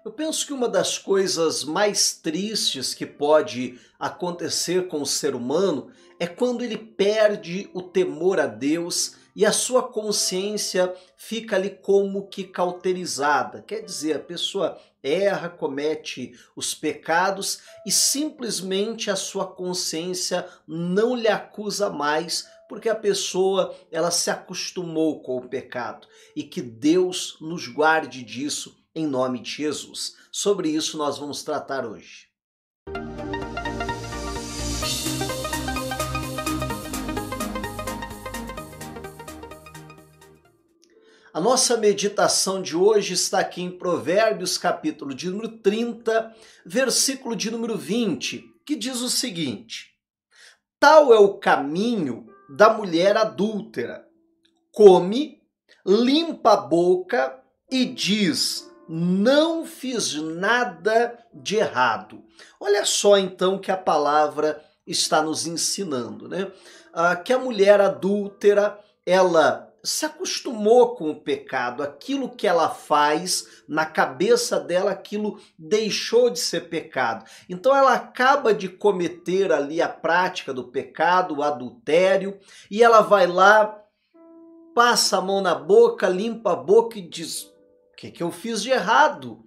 Eu penso que uma das coisas mais tristes que pode acontecer com o ser humano é quando ele perde o temor a Deus e a sua consciência fica ali como que cauterizada. Quer dizer, a pessoa erra, comete os pecados e simplesmente a sua consciência não lhe acusa mais, porque a pessoa ela se acostumou com o pecado. E que Deus nos guarde disso em nome de Jesus. Sobre isso nós vamos tratar hoje. A nossa meditação de hoje está aqui em Provérbios, capítulo de número 30, versículo de número 20, que diz o seguinte: tal é o caminho da mulher adúltera, come, limpa a boca e diz: não fiz nada de errado. Olha só então que a palavra está nos ensinando, né? Que a mulher adúltera, ela se acostumou com o pecado, aquilo que ela faz na cabeça dela, aquilo deixou de ser pecado. Então ela acaba de cometer ali a prática do pecado, o adultério, e ela vai lá, passa a mão na boca, limpa a boca e diz: o que eu fiz de errado?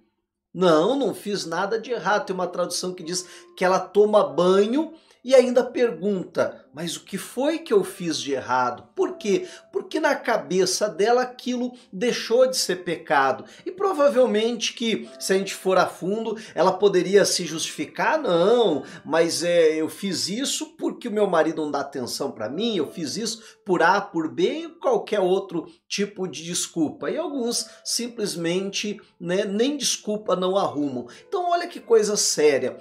Não fiz nada de errado. Tem uma tradução que diz que ela toma banho e ainda pergunta: mas o que foi que eu fiz de errado? Por quê? Porque na cabeça dela aquilo deixou de ser pecado. E provavelmente que, se a gente for a fundo, ela poderia se justificar: não, mas eu fiz isso porque o meu marido não dá atenção para mim, eu fiz isso por A, por B, e qualquer outro tipo de desculpa. E alguns simplesmente, né, nem desculpa não arrumam. Então olha que coisa séria.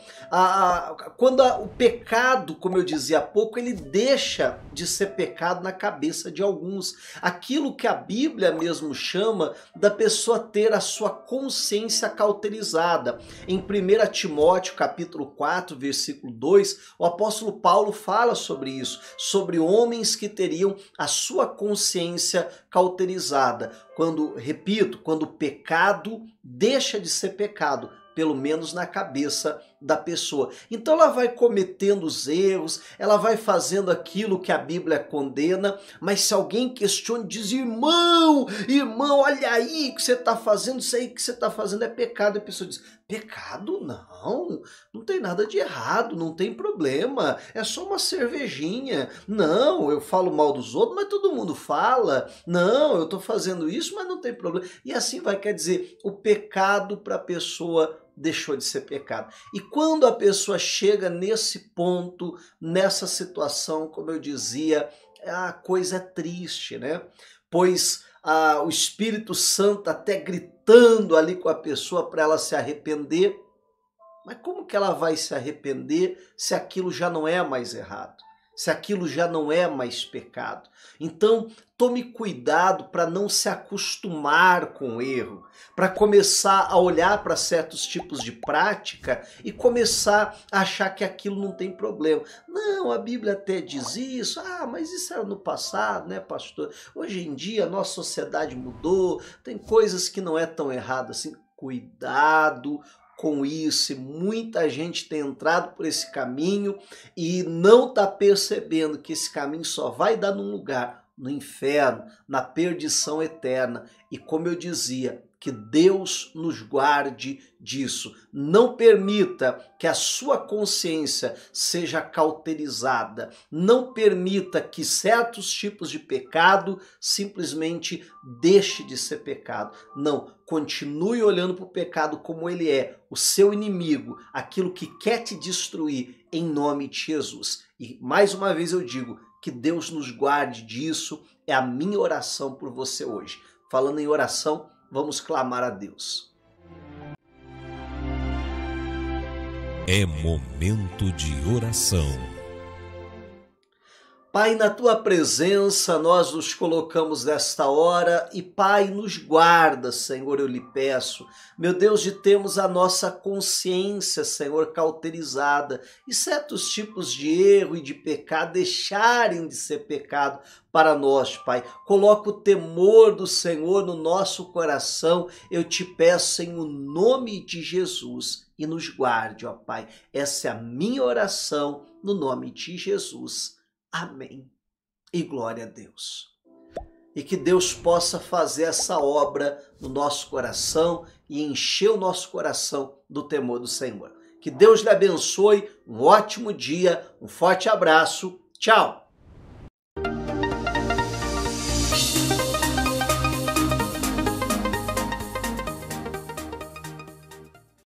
Quando o pecado, como eu dizia há pouco, ele deixa de ser pecado na cabeça de alguns. Aquilo que a Bíblia mesmo chama da pessoa ter a sua consciência cauterizada. Em 1 Timóteo capítulo 4, versículo 2, o apóstolo Paulo fala sobre isso, sobre homens que teriam a sua consciência cauterizada. Quando o pecado deixa de ser pecado, pelo menos na cabeça da pessoa. Então ela vai cometendo os erros, ela vai fazendo aquilo que a Bíblia condena, mas se alguém questiona, diz: irmão, olha aí o que você está fazendo, isso aí que você está fazendo é pecado. E a pessoa diz: pecado? Não tem nada de errado, não tem problema, é só uma cervejinha. Não, eu falo mal dos outros, mas todo mundo fala. Não, eu estou fazendo isso, mas não tem problema. E assim vai, quer dizer, o pecado para a pessoa deixou de ser pecado. E quando a pessoa chega nesse ponto, nessa situação, como eu dizia, a coisa é triste, né? Pois o Espírito Santo até gritando ali com a pessoa para ela se arrepender. Mas como que ela vai se arrepender se aquilo já não é mais errado? Se aquilo já não é mais pecado? Então, tome cuidado para não se acostumar com o erro, para começar a olhar para certos tipos de prática e começar a achar que aquilo não tem problema. Não, a Bíblia até diz isso. Mas isso era no passado, né, pastor? Hoje em dia a nossa sociedade mudou, tem coisas que não é tão errado assim. Cuidado com isso, e muita gente tem entrado por esse caminho e não está percebendo que esse caminho só vai dar num lugar, no inferno, na perdição eterna. E como eu dizia, que Deus nos guarde disso. Não permita que a sua consciência seja cauterizada. Não permita que certos tipos de pecado simplesmente deixe de ser pecado. Não, continue olhando para o pecado como ele é, o seu inimigo, aquilo que quer te destruir, em nome de Jesus. E mais uma vez eu digo, que Deus nos guarde disso, é a minha oração por você hoje. Falando em oração, vamos clamar a Deus. É momento de oração. Pai, na tua presença nós nos colocamos nesta hora e, Pai, nos guarda, Senhor, eu lhe peço, meu Deus, de termos a nossa consciência, Senhor, cauterizada e certos tipos de erro e de pecado deixarem de ser pecado para nós, Pai. Coloca o temor do Senhor no nosso coração, eu te peço em o nome de Jesus e nos guarde, ó Pai. Essa é a minha oração no nome de Jesus. Amém. E glória a Deus. E que Deus possa fazer essa obra no nosso coração e encher o nosso coração do temor do Senhor. Que Deus lhe abençoe, um ótimo dia, um forte abraço. Tchau!